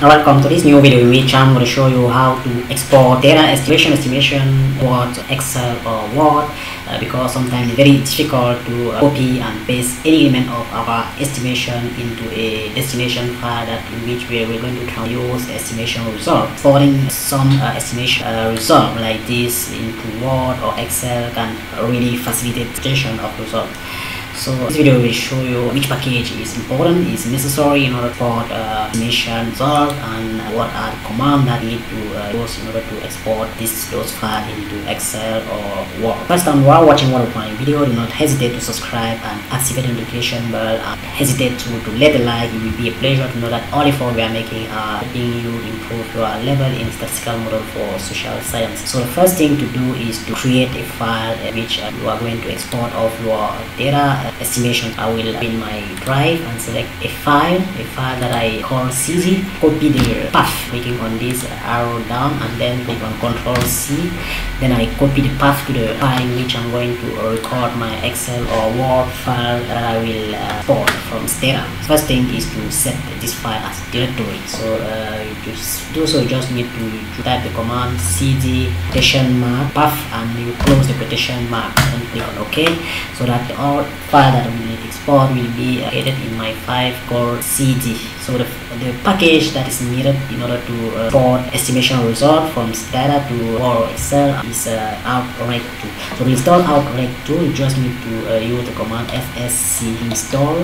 welcome to this new video in which I'm going to show you how to export data estimation, Word, Excel or Word, because sometimes it's very difficult to copy and paste any element of our estimation into a destination file that in which we're going to try to use estimation result. Exporting some estimation result like this into Word or Excel can really facilitate presentation of result. So this video will show you which package is important, is necessary in order for estimation result, and what are the commands that you need to use in order to export those files into Excel or Word. First time while watching one of my video, do not hesitate to subscribe and activate the notification bell, and hesitate to let the like. It will be a pleasure to know that all the effort we are making are helping you improve your level in statistical model for social science. So the first thing to do is to create a file which you are going to export of your data estimation. I will in my drive and select a file that I call CZ. Copy the path, clicking on this arrow down and then click on Ctrl C. Then I copy the path to the file in which I'm going to record my Excel or Word file that I will export from Stata. First thing is to set this file as directory. So you just need to type the command cd quotation mark path and you close the quotation mark and click on OK, so that all file that we need to export will be located in my file called cd. So the package that is needed in order to export estimation result from Stata to or Excel is outright2. So to install outright2, you just need to use the command fsc install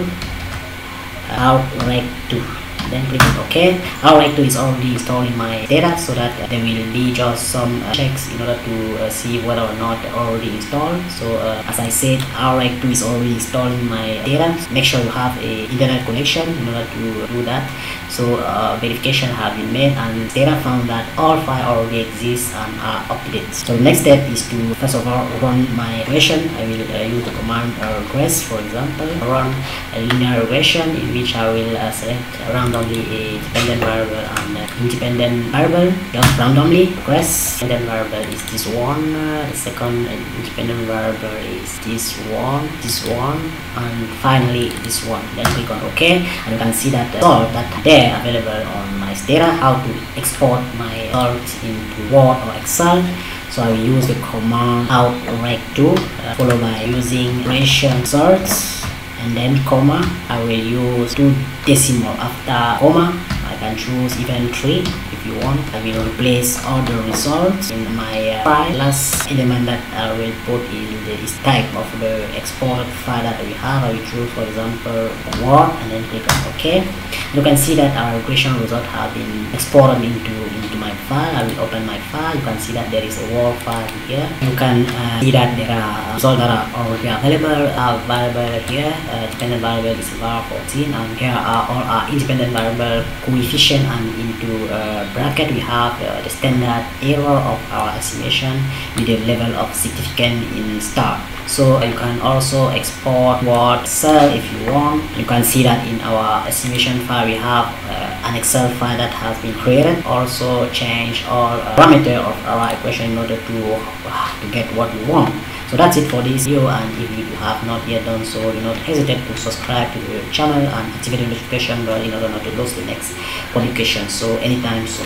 outright2. Then click on OK. Outright2 is already installed in my data, so that there will be just some checks in order to see whether or not already installed. So as I said, Outright2 is already installed in my data. Make sure you have a internet connection in order to do that. So verification have been made and data found that all files already exist and are up to date. So the next step is to first of all run my regression. I will use the command regress, for example, run a linear regression in which I will select randomly a dependent variable and independent variable, just randomly regress. Independent variable is this one, the second independent variable is this one, and finally this one. Then click on OK, and you can see that the result that there available on my Stata, how to export my result into Word or Excel. So I will use the command outright2 followed by using regression results and then comma. I will use 2 decimal after comma. I can choose even 3 if you want. I will replace all the results in my file. Last element that I will put in is type of the exported file that we have. I will choose, for example, Word, and then click on OK. You can see that our regression result have been exported into my file. I will open my file. You can see that there is a Word file here. You can see that there are results that are already available. Variable here, dependent variable is var14, and here are all our independent variable coefficient, and into bracket we have the standard error of our estimation with the level of significance in star. So you can also export Word Excel if you want. You can see that in our estimation file we have an Excel file that has been created. Also change all parameter of our equation in order to get what we want. So that's it for this video, and if you have not yet done so, do not hesitate to subscribe to the channel and activate the notification bell in order not to lose the next publication. So anytime soon.